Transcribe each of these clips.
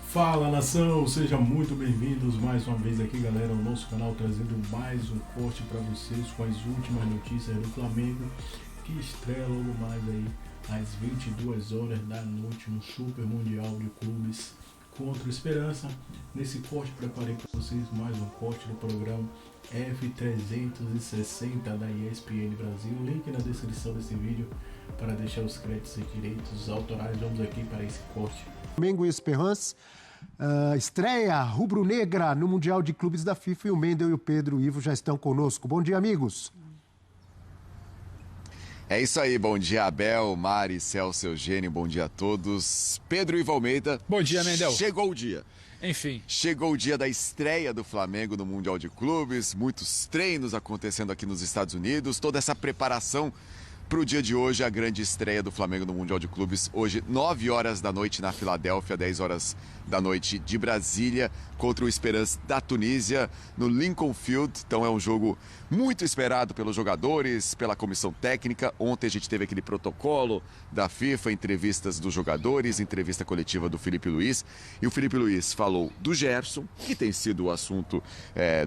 Fala nação, sejam muito bem-vindos mais uma vez aqui, galera, ao nosso canal, trazendo mais um corte para vocês com as últimas notícias do Flamengo, que estreia logo mais aí às 22 horas da noite no Super Mundial de Clubes contra o Esperança. Nesse corte preparei para vocês mais um corte do programa F360 da ESPN Brasil, link na descrição desse vídeo para deixar os créditos e direitos autorais. Vamos aqui para esse corte. Flamengo e Esperança, estreia rubro-negra no Mundial de Clubes da FIFA, e o Mendel e o Pedro Ivo já estão conosco. Bom dia, amigos. É isso aí, bom dia Abel, Mari, Celso, Eugênio, bom dia a todos. Pedro Ivo Almeida. Bom dia, Mendel. Chegou o dia. Enfim. Chegou o dia da estreia do Flamengo no Mundial de Clubes, muitos treinos acontecendo aqui nos Estados Unidos, toda essa preparação para o dia de hoje, a grande estreia do Flamengo no Mundial de Clubes, hoje 9 horas da noite na Filadélfia, 10 horas da noite de Brasília, contra o Esperance da Tunísia, no Lincoln Field. Então é um jogo muito esperado pelos jogadores, pela comissão técnica. Ontem a gente teve aquele protocolo da FIFA, entrevistas dos jogadores, entrevista coletiva do Felipe Luiz. E o Felipe Luiz falou do Gerson, que tem sido o assunto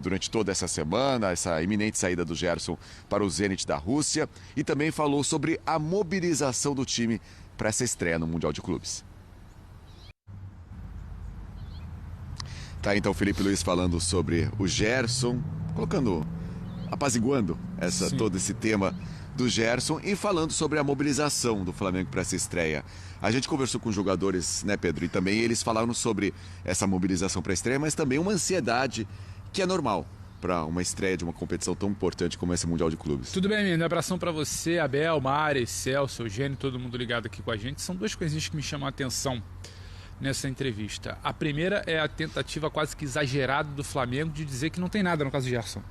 durante toda essa semana, essa iminente saída do Gerson para o Zenit da Rússia. E também falou sobre a mobilização do time para essa estreia no Mundial de Clubes. Tá, então o Felipe Luiz falando sobre o Gerson, apaziguando todo esse tema do Gerson e falando sobre a mobilização do Flamengo para essa estreia. A gente conversou com os jogadores, né, Pedro? E também eles falaram sobre essa mobilização para a estreia, mas também uma ansiedade que é normal para uma estreia de uma competição tão importante como esse Mundial de Clubes. Tudo bem, menino? Abração para você, Abel, Mari, Celso, Eugênio, todo mundo ligado aqui com a gente. São duas coisinhas que me chamam a atenção nessa entrevista. A primeira é a tentativa quase que exagerada do Flamengo de dizer que não tem nada no caso do Gerson.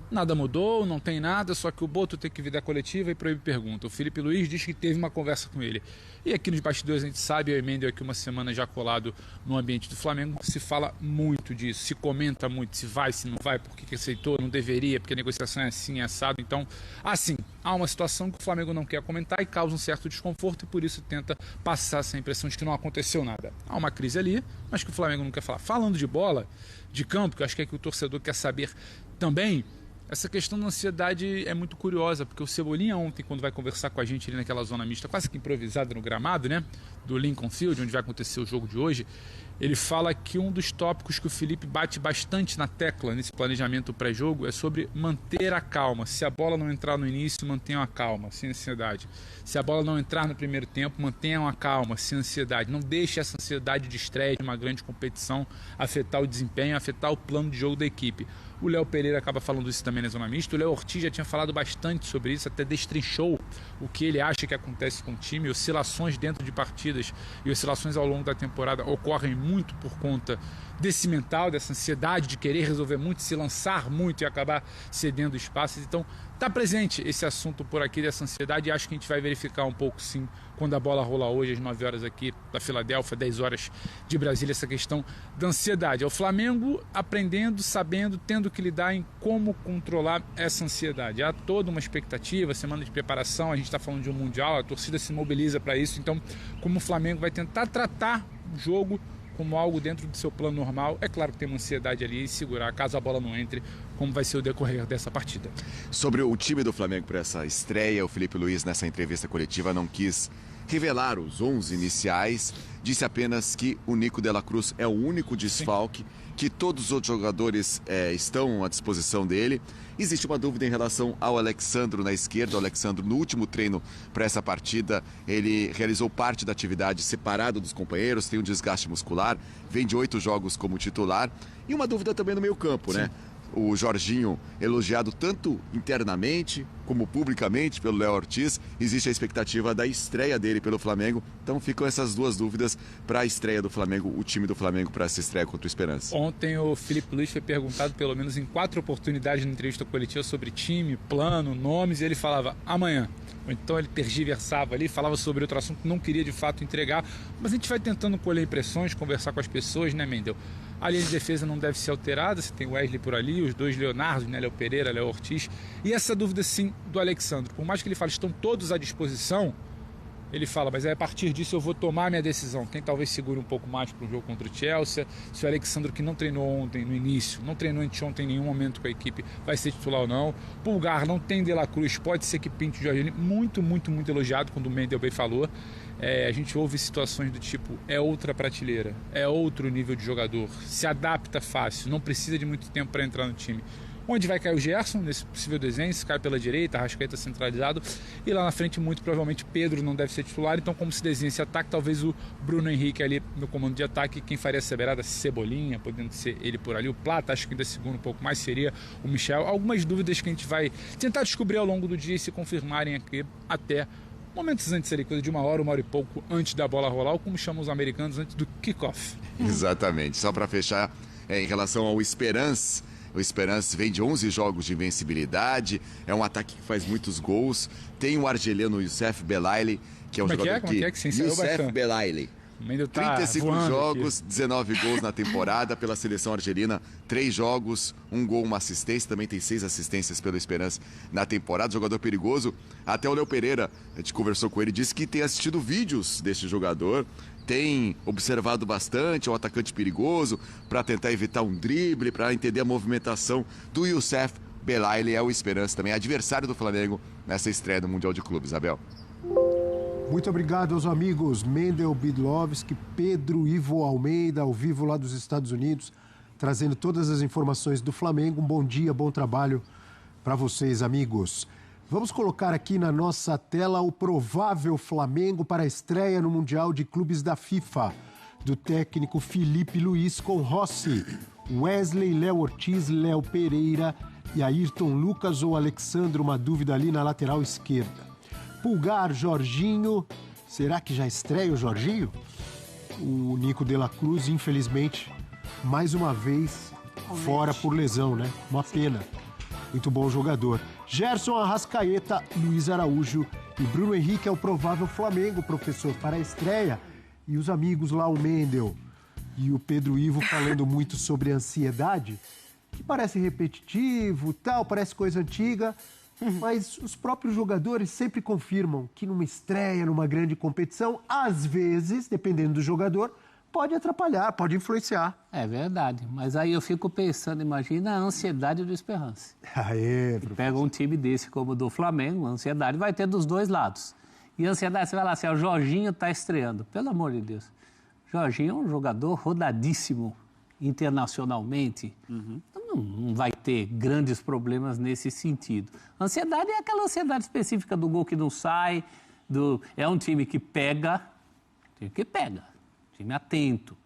Nada mudou, não tem nada, só que o Boto tem que vir da coletiva e proíbe pergunta. O Felipe Luiz diz que teve uma conversa com ele. E aqui nos bastidores a gente sabe, eu e Mendel aqui uma semana já colado no ambiente do Flamengo, se fala muito disso, se comenta muito, se vai, se não vai, por que aceitou, não deveria, porque a negociação é assim, é assado. Então, assim, há uma situação que o Flamengo não quer comentar e causa um certo desconforto e por isso tenta passar essa impressão de que não aconteceu nada. Há uma crise ali, mas que o Flamengo não quer falar. Falando de bola, de campo, que eu acho que é que o torcedor quer saber também, essa questão da ansiedade é muito curiosa, porque o Cebolinha ontem, quando vai conversar com a gente ali naquela zona mista, quase que improvisada no gramado, né, do Lincoln Field, onde vai acontecer o jogo de hoje, ele fala que um dos tópicos que o Felipe bate bastante na tecla nesse planejamento pré-jogo é sobre manter a calma. Se a bola não entrar no início, mantenham a calma, sem ansiedade. Se a bola não entrar no primeiro tempo, mantenham a calma, sem ansiedade. Não deixe essa ansiedade de estreia de uma grande competição afetar o desempenho, afetar o plano de jogo da equipe. O Léo Pereira acaba falando isso também na zona mista. O Léo Ortiz já tinha falado bastante sobre isso, até destrinchou o que ele acha que acontece com o time. Oscilações dentro de partidas e oscilações ao longo da temporada ocorrem muito por conta desse mental, dessa ansiedade de querer resolver muito, se lançar muito e acabar cedendo espaços. Então, está presente esse assunto por aqui dessa ansiedade e acho que a gente vai verificar um pouco sim quando a bola rola hoje às 9 horas aqui da Filadélfia, 10 horas de Brasília, essa questão da ansiedade. É o Flamengo aprendendo, sabendo, tendo que lidar em como controlar essa ansiedade. Há toda uma expectativa, semana de preparação, a gente está falando de um Mundial, a torcida se mobiliza para isso, então como o Flamengo vai tentar tratar o jogo como algo dentro do seu plano normal, é claro que tem uma ansiedade ali e segurar caso a bola não entre, como vai ser o decorrer dessa partida. Sobre o time do Flamengo para essa estreia, o Felipe Luiz nessa entrevista coletiva não quis revelar os 11 iniciais, disse apenas que o Nico de la Cruz é o único desfalque, que todos os outros jogadores estão à disposição dele. Existe uma dúvida em relação ao Alexandro na esquerda. O Alexandro, no último treino para essa partida, ele realizou parte da atividade separado dos companheiros, tem um desgaste muscular, vem de 8 jogos como titular. E uma dúvida também no meio-campo, né? O Jorginho, elogiado tanto internamente como publicamente pelo Léo Ortiz, existe a expectativa da estreia dele pelo Flamengo. Então ficam essas duas dúvidas para a estreia do Flamengo, o time do Flamengo para essa estreia contra o Esperança. Ontem o Felipe Luiz foi perguntado pelo menos em 4 oportunidades na entrevista coletiva sobre time, plano, nomes, e ele falava amanhã. Ou então ele tergiversava ali, falava sobre outro assunto, não queria de fato entregar, mas a gente vai tentando colher impressões, conversar com as pessoas, né, Mendel? A linha de defesa não deve ser alterada, você tem o Wesley por ali, os dois Leonardo, né, Léo Pereira, Léo Ortiz, e essa dúvida sim do Alexandre, por mais que ele fale estão todos à disposição, Ele fala, mas a partir disso eu vou tomar minha decisão. Quem talvez segure um pouco mais para o jogo contra o Chelsea, se o Alexandro, que não treinou ontem no início, não treinou anteontem em nenhum momento com a equipe, vai ser titular ou não. Pulgar não tem De La Cruz, pode ser que pinte o Jorginho. Muito elogiado quando o Mendel bem falou. A gente ouve situações do tipo, é outra prateleira, é outro nível de jogador, se adapta fácil, não precisa de muito tempo para entrar no time. Onde vai cair o Gerson, nesse possível desenho, se cai pela direita, Arrascaeta centralizado, e lá na frente muito provavelmente Pedro não deve ser titular, então como se desenha esse ataque, talvez o Bruno Henrique ali no comando de ataque, quem faria essa beirada, Cebolinha, podendo ser ele por ali, o Plata, acho que ainda segundo um pouco mais seria o Michel. Algumas dúvidas que a gente vai tentar descobrir ao longo do dia e se confirmarem aqui até momentos antes ali, coisa de uma hora e pouco antes da bola rolar, ou como chamam os americanos, antes do kickoff. Exatamente. Só para fechar, em relação ao Esperance, o Esperance vem de 11 jogos de invencibilidade, é um ataque que faz muitos gols. Tem o argelino Youssef Belaili, que é um jogador que Youssef Belaili. 35 jogos, aqui. 19 gols na temporada pela seleção argelina, 3 jogos, 1 gol, 1 assistência, também tem 6 assistências pelo Esperance na temporada, jogador perigoso. Até o Léo Pereira, a gente conversou com ele, disse que tem assistido vídeos deste jogador, tem observado bastante, é um atacante perigoso, para tentar evitar um drible, para entender a movimentação do Youssef Belaili, é o Esperance também, adversário do Flamengo nessa estreia do Mundial de Clubes, Abel. Muito obrigado aos amigos Mendel Bidlovski, Pedro Ivo Almeida, ao vivo lá dos Estados Unidos, trazendo todas as informações do Flamengo. Um bom dia, bom trabalho para vocês, amigos. Vamos colocar aqui na nossa tela o provável Flamengo para a estreia no Mundial de Clubes da FIFA, do técnico Felipe Luiz com Rossi, Wesley, Léo Ortiz, Léo Pereira e Ayrton Lucas ou Alexandre, uma dúvida ali na lateral esquerda. Pulgar, Jorginho, será que já estreia o Jorginho? O Nico De La Cruz, infelizmente, mais uma vez fora por lesão, né? Uma pena. Muito bom jogador. Gerson, Arrascaeta, Luiz Araújo e Bruno Henrique é o provável Flamengo, professor, para a estreia. E os amigos lá, o Mendel e o Pedro Ivo, falando muito sobre ansiedade, que parece repetitivo, tal, parece coisa antiga. Mas os próprios jogadores sempre confirmam que numa estreia, numa grande competição, às vezes, dependendo do jogador, pode atrapalhar, pode influenciar. É verdade, mas aí eu fico pensando, imagina a ansiedade do Esperance. Pega um time desse como o do Flamengo, a ansiedade vai ter dos dois lados. E a ansiedade, você vai lá assim, o Jorginho está estreando, pelo amor de Deus. Jorginho é um jogador rodadíssimo internacionalmente. Não vai ter grandes problemas nesse sentido. Ansiedade é aquela ansiedade específica do gol que não sai, é um time que pega, time atento.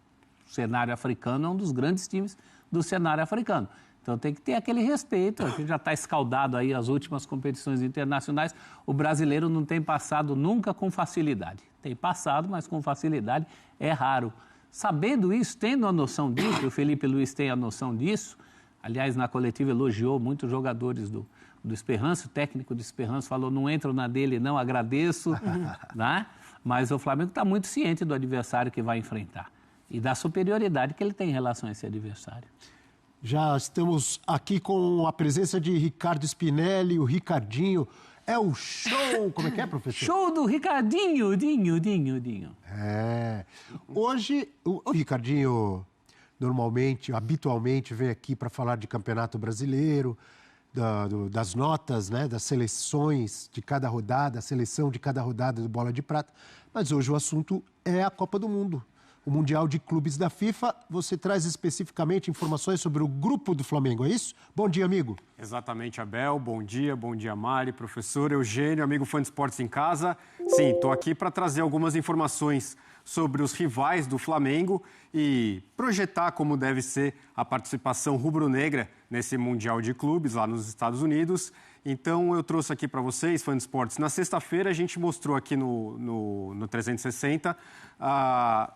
O cenário africano é um dos grandes times do cenário africano. Então tem que ter aquele respeito, a gente já está escaldado aí as últimas competições internacionais, o brasileiro não tem passado nunca com facilidade. Tem passado, mas com facilidade é raro. Sabendo isso, tendo a noção disso, o Felipe Luiz tem a noção disso, aliás, na coletiva elogiou muitos jogadores do Esperance, o técnico do Esperance falou, não entro na dele não, agradeço, né? Mas o Flamengo está muito ciente do adversário que vai enfrentar e da superioridade que ele tem em relação a esse adversário. Já estamos aqui com a presença de Ricardo Spinelli, o Ricardinho. É o show, como é que é, professor? Show do Ricardinho, Dinho. Hoje, o Ricardinho... Normalmente, habitualmente, vem aqui para falar de Campeonato Brasileiro, das notas, né, das seleções de cada rodada, a seleção de cada rodada do Bola de Prata. Mas hoje o assunto é a Copa do Mundo, o Mundial de Clubes da FIFA. Você traz especificamente informações sobre o grupo do Flamengo, é isso? Bom dia, amigo. Exatamente, Abel. Bom dia, Mari, professor Eugênio, amigo fã de esportes em casa. Sim, estou aqui para trazer algumas informações sobre os rivais do Flamengo e projetar como deve ser a participação rubro-negra nesse Mundial de Clubes lá nos Estados Unidos. Então, eu trouxe aqui para vocês, fãs de esportes, na sexta-feira a gente mostrou aqui no 360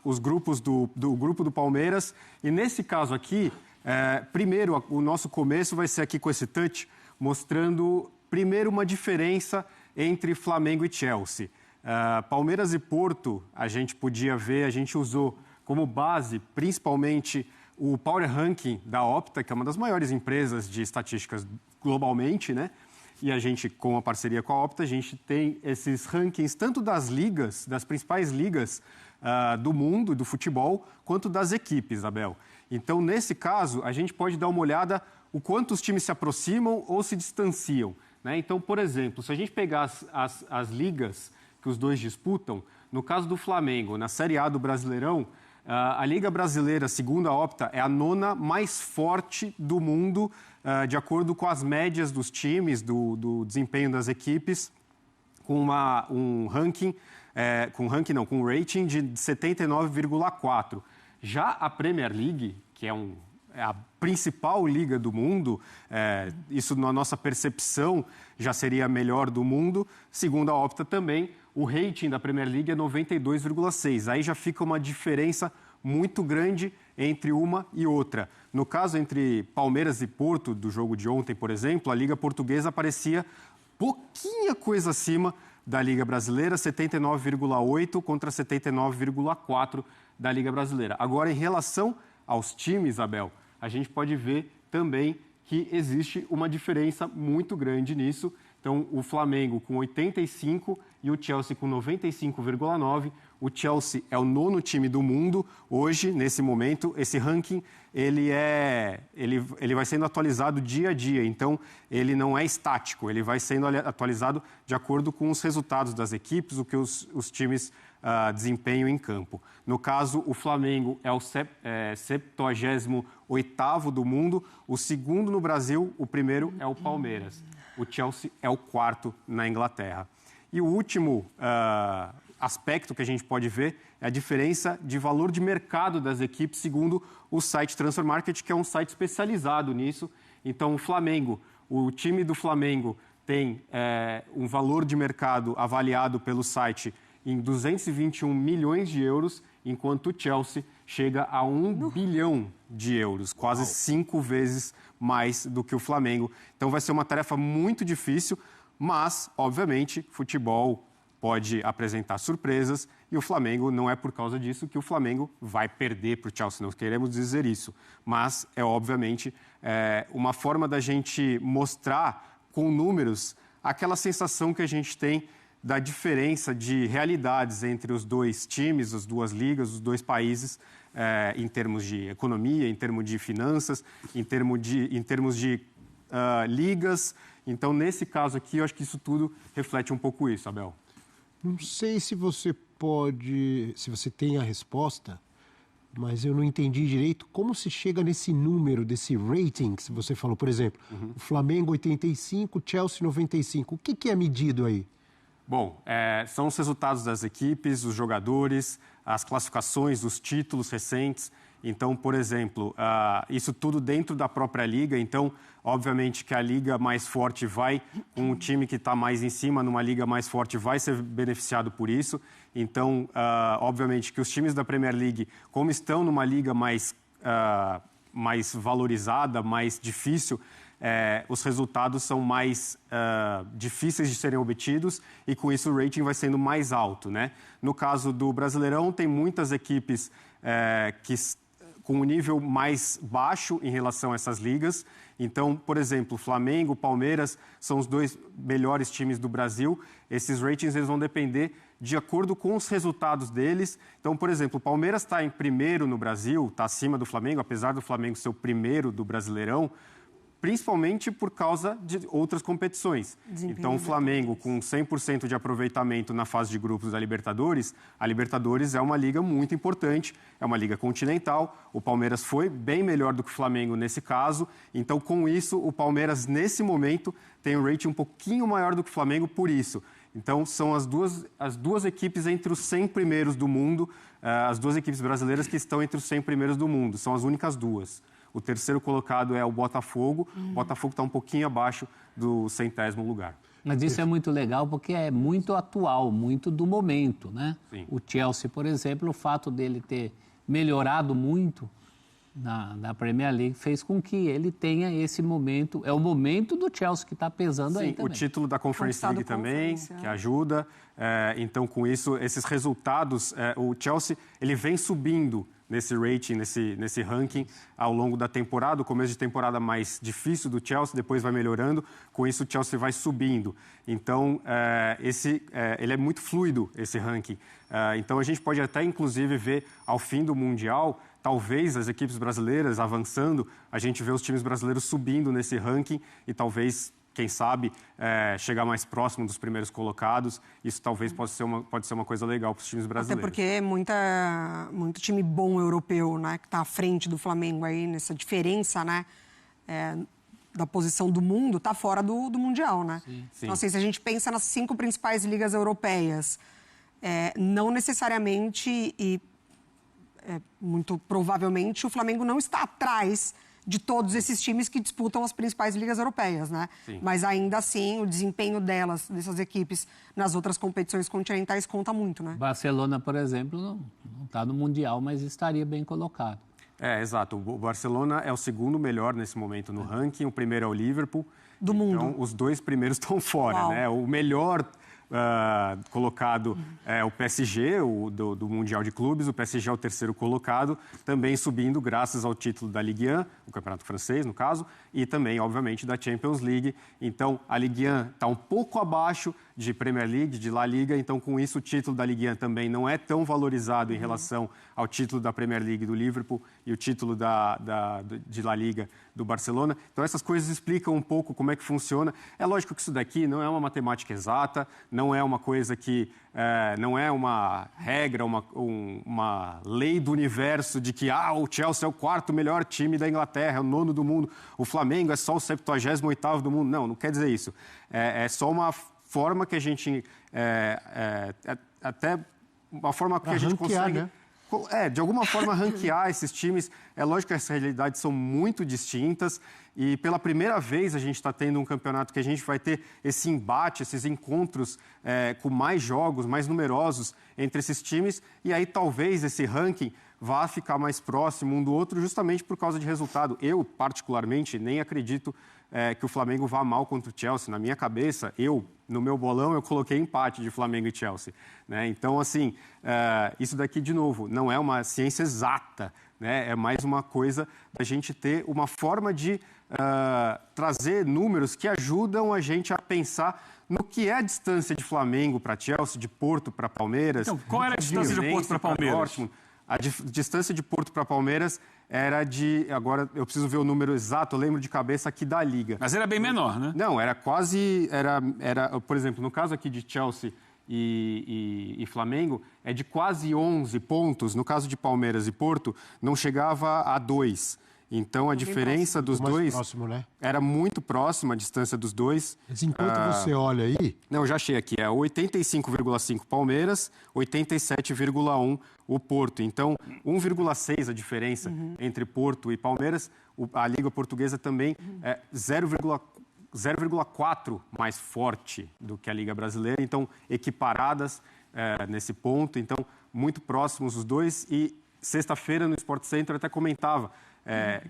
os grupos do grupo do Palmeiras. E nesse caso aqui, primeiro, o nosso começo vai ser aqui com esse touch, mostrando primeiro uma diferença entre Flamengo e Chelsea. Palmeiras e Porto, a gente podia ver, a gente usou como base, principalmente, o Power Ranking da Opta, que é uma das maiores empresas de estatísticas globalmente, né? E a gente, com a parceria com a Opta, a gente tem esses rankings tanto das ligas, das principais ligas do mundo, do futebol, quanto das equipes, Abel. Então, nesse caso, a gente pode dar uma olhada o quanto os times se aproximam ou se distanciam, né? Então, por exemplo, se a gente pegar as ligas que os dois disputam, no caso do Flamengo, na Série A do Brasileirão, a Liga Brasileira, segundo a Opta, é a 9ª mais forte do mundo, de acordo com as médias dos times, do desempenho das equipes, com um rating de 79,4. Já a Premier League, que é a principal liga do mundo, isso na nossa percepção já seria a melhor do mundo, segundo a Opta também, o rating da Premier League é 92,6. Aí já fica uma diferença muito grande entre uma e outra. No caso, entre Palmeiras e Porto, do jogo de ontem, por exemplo, a Liga Portuguesa aparecia pouquinha coisa acima da Liga Brasileira, 79,8 contra 79,4 da Liga Brasileira. Agora, em relação aos times, Abel, a gente pode ver também que existe uma diferença muito grande nisso. Então, o Flamengo com 85 e o Chelsea com 95,9. O Chelsea é o 9º time do mundo hoje, nesse momento. Esse ranking, ele vai sendo atualizado dia a dia. Então, ele não é estático. Ele vai sendo atualizado de acordo com os resultados das equipes, o que os times desempenham em campo. No caso, o Flamengo é o 78º do mundo. O segundo no Brasil, o primeiro é o Palmeiras. O Chelsea é o 4º na Inglaterra. E o último aspecto que a gente pode ver é a diferença de valor de mercado das equipes, segundo o site Transfer Market, que é um site especializado nisso. Então, o time do Flamengo tem um valor de mercado avaliado pelo site em 221 milhões de euros, enquanto o Chelsea chega a 1 bilhão de euros, quase 5 vezes mais do que o Flamengo. Então vai ser uma tarefa muito difícil, mas, obviamente, futebol pode apresentar surpresas e o Flamengo não é por causa disso que o Flamengo vai perder para o Chelsea, não queremos dizer isso. Mas é, obviamente, uma forma da gente mostrar com números aquela sensação que a gente tem da diferença de realidades entre os dois times, as duas ligas, os dois países, em termos de economia, em termos de finanças, em termos de ligas. Então, nesse caso aqui, eu acho que isso tudo reflete um pouco isso, Abel. Não sei se você tem a resposta, mas eu não entendi direito como se chega nesse número, desse rating que você falou. Por exemplo, o Flamengo 85, o Chelsea 95. O que é medido aí? Bom, são os resultados das equipes, os jogadores, as classificações, os títulos recentes. Então, por exemplo, isso tudo dentro da própria liga. Então, obviamente que a liga mais forte com o time que está mais em cima, numa liga mais forte, vai ser beneficiado por isso. Então, obviamente que os times da Premier League, como estão numa liga mais valorizada, mais difícil, os resultados são mais difíceis de serem obtidos e, com isso, o rating vai sendo mais alto, né? No caso do Brasileirão, tem muitas equipes com um nível mais baixo em relação a essas ligas. Então, por exemplo, Flamengo, Palmeiras são os 2 melhores times do Brasil. Esses ratings eles vão depender de acordo com os resultados deles. Então, por exemplo, o Palmeiras está em primeiro no Brasil, está acima do Flamengo, apesar do Flamengo ser o primeiro do Brasileirão, principalmente por causa de outras competições. Então, o Flamengo, com 100% de aproveitamento na fase de grupos da Libertadores, a Libertadores é uma liga muito importante, é uma liga continental. O Palmeiras foi bem melhor do que o Flamengo nesse caso. Então, com isso, o Palmeiras, nesse momento, tem um rating um pouquinho maior do que o Flamengo por isso. Então, são as duas equipes entre os 100 primeiros do mundo, as 2 equipes brasileiras que estão entre os 100 primeiros do mundo. São as únicas 2. O terceiro colocado é o Botafogo. O Botafogo está um pouquinho abaixo do 100º lugar. Mas isso é muito legal porque é muito atual, muito do momento, né? Sim. O Chelsea, por exemplo, o fato dele ter melhorado muito na Premier League fez com que ele tenha esse momento. É o momento do Chelsea que está pesando aí também. O título da Conference League também, que ajuda. Então, com isso, esses resultados, o Chelsea ele vem subindo nesse rating, nesse ranking ao longo da temporada. O começo de temporada mais difícil do Chelsea, depois vai melhorando. Com isso, o Chelsea vai subindo. Então, ele é muito fluido, esse ranking. Então, a gente pode até, inclusive, ver ao fim do Mundial, talvez as equipes brasileiras avançando, a gente vê os times brasileiros subindo nesse ranking e talvez, quem sabe, chegar mais próximo dos primeiros colocados. Isso talvez pode ser uma coisa legal para os times brasileiros. Até porque é muito time bom europeu, né, que está à frente do Flamengo aí nessa diferença, né, da posição do mundo, está fora do Mundial, né? Sim. Então, assim, se a gente pensa nas 5 principais ligas europeias, não necessariamente muito provavelmente o Flamengo não está atrás de todos esses times que disputam as principais ligas europeias, né? Sim. Mas ainda assim, o desempenho dessas equipes nas outras competições continentais conta muito, né? Barcelona, por exemplo, não está no Mundial, mas estaria bem colocado. Exato. O Barcelona é o segundo melhor nesse momento no ranking, o primeiro é o Liverpool. Do mundo. Então, os 2 primeiros estão fora, Uau. né? O melhor colocado é o PSG, do Mundial de Clubes. O PSG é o terceiro colocado, também subindo graças ao título da Ligue 1, o campeonato francês, no caso, e também, obviamente, da Champions League. Então, a Ligue 1 está um pouco abaixo de Premier League, de La Liga. Então, com isso, o título da Ligue 1 também não é tão valorizado em relação ao título da Premier League do Liverpool e o título de La Liga do Barcelona. Então, essas coisas explicam um pouco como é que funciona. É lógico que isso daqui não é uma matemática exata, não é uma coisa que... não é uma regra, uma lei do universo de que o Chelsea é o 4º melhor time da Inglaterra, é o 9º do mundo, o Flamengo é só o 78º do mundo. Não quer dizer isso. É só uma forma que a gente... até uma forma que a gente consegue... Né? De alguma forma, ranquear esses times. É lógico que essas realidades são muito distintas e pela primeira vez a gente está tendo um campeonato que a gente vai ter esse embate, esses encontros com mais jogos, mais numerosos entre esses times e aí talvez esse ranking vá ficar mais próximo um do outro justamente por causa de resultado. Eu, particularmente, nem acredito que o Flamengo vá mal contra o Chelsea. Na minha cabeça, no meu bolão, eu coloquei empate de Flamengo e Chelsea. Né? Então, assim, isso daqui, de novo, não é uma ciência exata, né? É mais uma coisa da gente ter uma forma de trazer números que ajudam a gente a pensar no que é a distância de Flamengo para Chelsea, de Porto para Palmeiras. Então, qual era a distância de Porto para Palmeiras? A distância de Porto para Palmeiras era de... Agora, eu preciso ver o número exato, eu lembro de cabeça aqui da Liga. Mas era bem menor, né? Não, era quase... por exemplo, no caso aqui de Chelsea e Flamengo, é de quase 11 pontos. No caso de Palmeiras e Porto, não chegava a 2. Então, a diferença dos dois próximo, né? era muito próxima, a distância dos dois. Mas enquanto você olha aí... Não, já achei aqui. É 85,5 Palmeiras, 87,1 o Porto. Então, 1,6 a diferença entre Porto e Palmeiras. A Liga Portuguesa também é 0,4 mais forte do que a Liga Brasileira. Então, equiparadas nesse ponto. Então, muito próximos os dois. E sexta-feira, no Sport Center, eu até comentava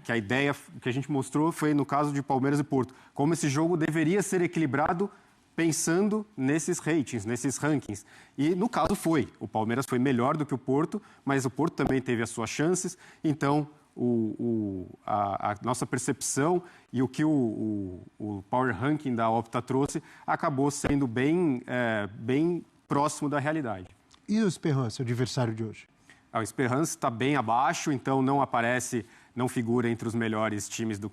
que a ideia que a gente mostrou foi no caso de Palmeiras e Porto. Como esse jogo deveria ser equilibrado pensando nesses ratings, nesses rankings. E, no caso, foi. O Palmeiras foi melhor do que o Porto, mas o Porto também teve as suas chances. Então, a nossa percepção e o que o Power Ranking da Opta trouxe acabou sendo bem próximo da realidade. E o Esperance, o adversário de hoje? O Esperance está bem abaixo, então não figura entre os melhores times do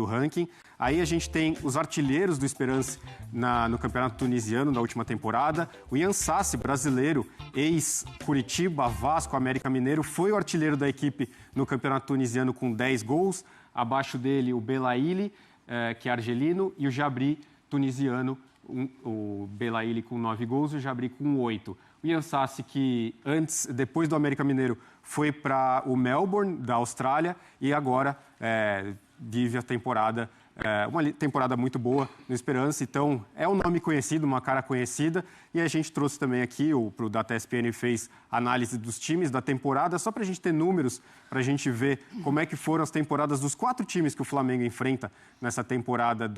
ranking. Aí a gente tem os artilheiros do Esperance no campeonato tunisiano da última temporada. O Ian Sassi, brasileiro, ex-Curitiba, Vasco, América Mineiro, foi o artilheiro da equipe no campeonato tunisiano com 10 gols. Abaixo dele, o Belaïli, que é argelino, e o Jabri, tunisiano, o Belaïli com 9 gols e o Jabri com 8. O Ian Sassi, que depois do América Mineiro, foi para o Melbourne, da Austrália, e agora vive a temporada, uma temporada muito boa no Esperance. Então, é um nome conhecido, uma cara conhecida, e a gente trouxe também aqui, o Data ESPN fez análise dos times da temporada, só para a gente ter números, para a gente ver como é que foram as temporadas dos 4 times que o Flamengo enfrenta nessa temporada,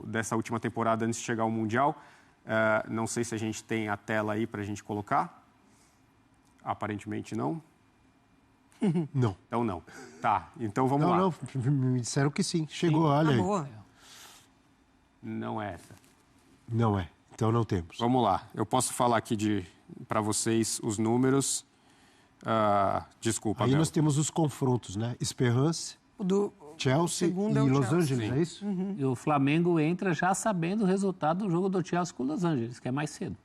dessa última temporada antes de chegar ao Mundial. Não sei se a gente tem a tela aí para a gente colocar. Aparentemente não. Não. Então não. Tá, então vamos lá. Não, me disseram que sim. Chegou, olha aí. Boa. Não é essa. Não é. Então não temos. Vamos lá. Eu posso falar aqui para vocês os números. Desculpa, Aí Abel. nós temos os confrontos, né? Esperance, Do Chelsea e segundo é o Los Chelsea. Angeles, Sim. é isso? E o Flamengo entra já sabendo o resultado do jogo do Chelsea com o Los Angeles, que é mais cedo.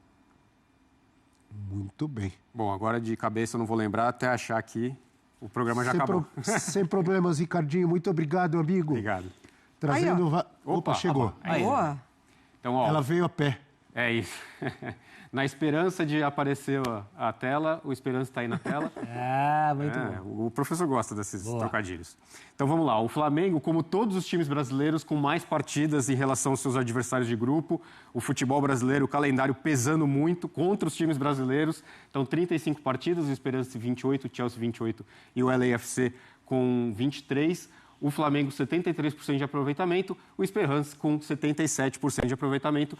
Muito bem. Bom, agora de cabeça eu não vou lembrar até achar aqui. O programa já acabou. Sem problemas, Ricardinho. Muito obrigado, amigo. Obrigado. Trazendo... Aí, Opa, chegou. Aí. Boa. Então, ó, Ela veio a pé. é isso. Na esperança de aparecer a tela, o Esperança está aí na tela. Muito bom. O professor gosta desses trocadilhos. Então vamos lá. O Flamengo, como todos os times brasileiros, com mais partidas em relação aos seus adversários de grupo, o futebol brasileiro, o calendário pesando muito contra os times brasileiros. Então 35 partidas, o Esperança 28, o Chelsea 28 e o LAFC com 23. O Flamengo 73% de aproveitamento, o Esperance com 77% de aproveitamento.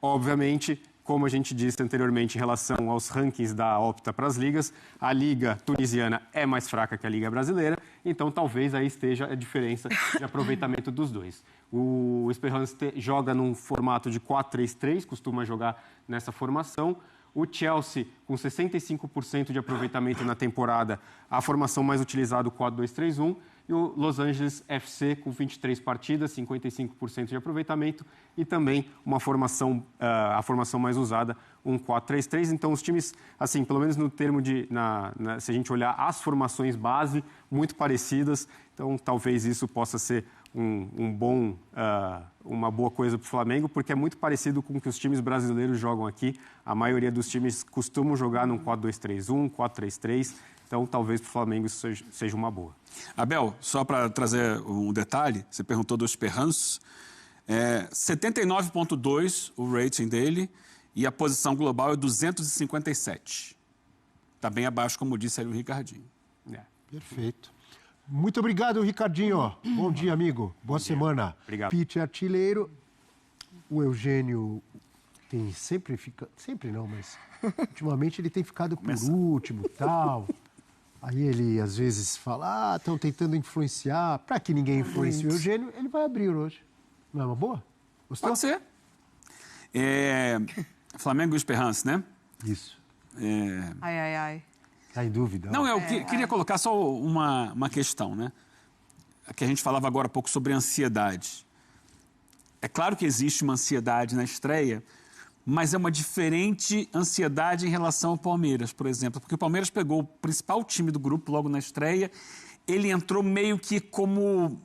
Obviamente, como a gente disse anteriormente em relação aos rankings da Opta para as ligas, a liga tunisiana é mais fraca que a liga brasileira, então talvez aí esteja a diferença de aproveitamento dos dois. O Esperance joga num formato de 4-3-3, costuma jogar nessa formação. O Chelsea, com 65% de aproveitamento na temporada, a formação mais utilizada, o 4-2-3-1. E o Los Angeles FC, com 23 partidas, 55% de aproveitamento. E também uma formação, a formação mais usada, um 4-3-3. Então, os times, assim, pelo menos no termo de... se a gente olhar as formações base, muito parecidas. Então, talvez isso possa ser uma boa coisa para o Flamengo, porque é muito parecido com o que os times brasileiros jogam aqui. A maioria dos times costumam jogar num 4-2-3-1, 4-3-3. Então, talvez para o Flamengo isso seja uma boa. Abel, só para trazer um detalhe, você perguntou do Esperance, 79,2 o rating dele e a posição global é 257. Está bem abaixo, como disse ali o Ricardinho. Perfeito. Muito obrigado, Ricardinho. Bom dia, amigo. Boa semana. Obrigado. Pete artilheiro. O Eugênio tem sempre não, mas ultimamente ele tem ficado por último, tal. Aí ele, às vezes, fala, estão tentando influenciar. Para que ninguém influencie o Eugênio, ele vai abrir hoje. Não é uma boa? Gostou? Pode ser. Flamengo e Esperance, né? Isso. Ai. Tá em dúvida? Não, eu queria colocar só uma questão, né? Que a gente falava agora há pouco sobre ansiedade. É claro que existe uma ansiedade na estreia, mas é uma diferente ansiedade em relação ao Palmeiras, por exemplo. Porque o Palmeiras pegou o principal time do grupo logo na estreia, ele entrou meio que como...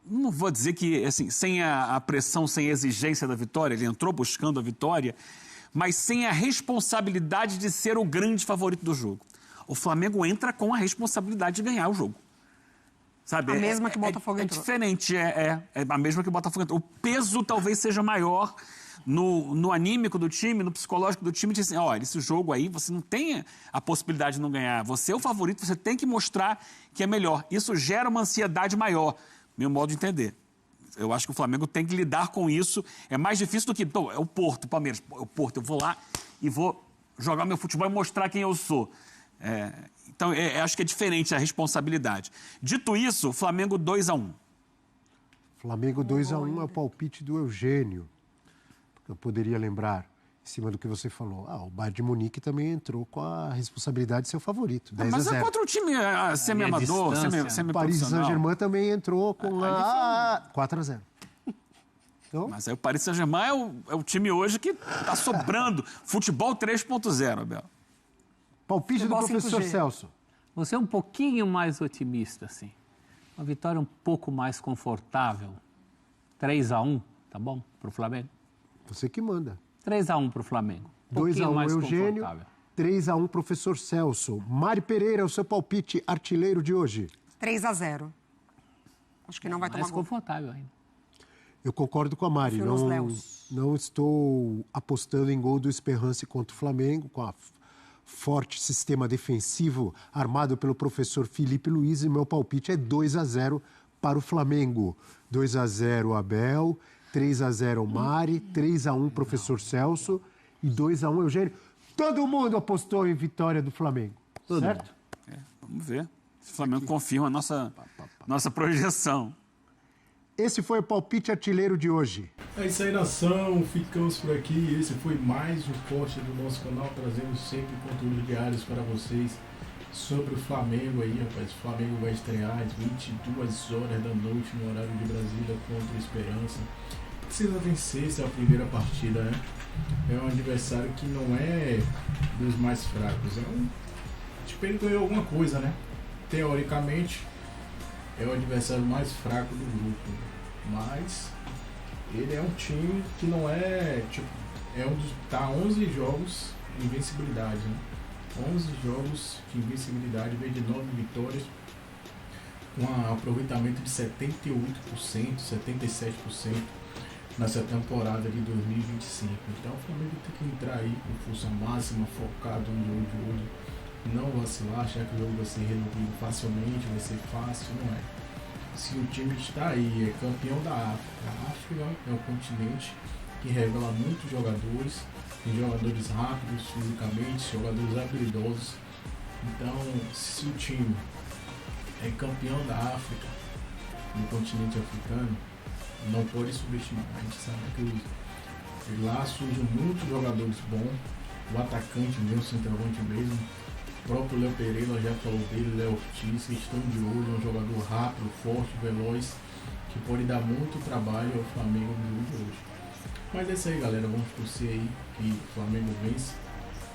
não vou dizer que, assim, sem a pressão, sem a exigência da vitória, ele entrou buscando a vitória, mas sem a responsabilidade de ser o grande favorito do jogo. O Flamengo entra com a responsabilidade de ganhar o jogo. Sabe? A mesma que o Botafogo entrou. É diferente, é a mesma que o Botafogo entrou. O peso talvez seja maior no anímico do time, no psicológico do time, de assim, olha, esse jogo aí você não tem a possibilidade de não ganhar. Você é o favorito, você tem que mostrar que é melhor. Isso gera uma ansiedade maior, meu modo de entender. Eu acho que o Flamengo tem que lidar com isso. É mais difícil do que... Então, é o Porto, o Palmeiras. É o Porto, eu vou lá e vou jogar meu futebol e mostrar quem eu sou. Então, acho que é diferente a responsabilidade. Dito isso, Flamengo 2-1. Flamengo 2-1 é o palpite do Eugênio. Eu poderia lembrar, em cima do que você falou, o Bayern de Munique também entrou com a responsabilidade de ser o favorito, 10-0. Mas é contra um time semi-amador, semi-profissional. Paris Saint-Germain também entrou com 4-0. Então... Mas aí o Paris Saint-Germain é o time hoje que está sobrando. Futebol 3.0, Abel. Palpite do professor 5G. Celso. Você é um pouquinho mais otimista, assim. Uma vitória um pouco mais confortável. 3-1, tá bom? Para o Flamengo? Você que manda. 3-1 para o Flamengo. 2-1 Eugênio, 3-1 professor Celso. Mari Pereira, o seu palpite artilheiro de hoje. 3-0. Acho que não vai tomar Mais gol. confortável ainda. Eu concordo com a Mari. Confio nos Léus. Não estou apostando em gol do Esperance contra o Flamengo, com a forte sistema defensivo armado pelo professor Felipe Luiz, e meu palpite é 2-0 para o Flamengo. 2-0 Abel, 3-0 Mari, 3-1 professor Celso e 2-1 Eugênio. Todo mundo apostou em vitória do Flamengo. Certo? Vamos ver se o Flamengo confirma a nossa projeção. Esse foi o palpite artilheiro de hoje. É isso aí, nação. Ficamos por aqui. Esse foi mais um corte do nosso canal, trazendo sempre conteúdos diários para vocês sobre o Flamengo aí, rapaz. O Flamengo vai estrear às 22 horas da noite no horário de Brasília contra o Esperança. Precisa vencer essa primeira partida, né? É um adversário que não é dos mais fracos. Espero que ganhou alguma coisa, né? Teoricamente, é o adversário mais fraco do grupo. Mas ele é um time que não é, tipo, tá 11 jogos de invencibilidade, né? 11 jogos de invencibilidade, vem de 9 vitórias, com um aproveitamento de 78%, 77% nessa temporada de 2025. Então o Flamengo tem que entrar aí com força máxima, focado no jogo de hoje, não vacilar, achar que o jogo vai ser resolvido facilmente, vai ser fácil, não é. Se o time está aí, é campeão da África. A África é um continente que revela muitos jogadores, tem jogadores rápidos fisicamente, jogadores habilidosos. Então, se o time é campeão da África, no continente africano, não pode subestimar. A gente sabe que lá surgem muitos jogadores bons, o atacante mesmo, o centroavante mesmo. O próprio Léo Pereira já falou dele, Léo Ortiz, estão de olho, é um jogador rápido, forte, veloz, que pode dar muito trabalho ao Flamengo no jogo de hoje. Mas é isso aí, galera, vamos torcer aí que o Flamengo vence.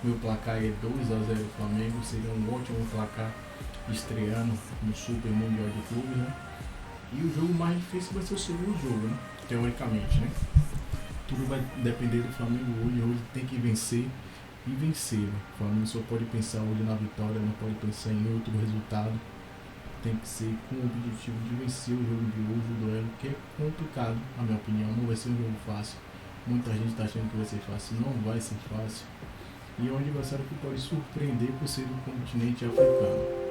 Meu placar é 2-0 Flamengo, seria um ótimo placar estreando no Super Mundial de Clubes, né? E o jogo mais difícil vai ser o segundo jogo, né? Teoricamente, né? Tudo vai depender do Flamengo hoje tem que vencer. E vencer, né? O Flamengo só pode pensar hoje na vitória, não pode pensar em outro resultado. Tem que ser com o objetivo de vencer o jogo de hoje, o duelo, que é complicado, na minha opinião. Não vai ser um jogo fácil. Muita gente está achando que vai ser fácil, não vai ser fácil. E é um adversário que pode surpreender por ser do continente africano.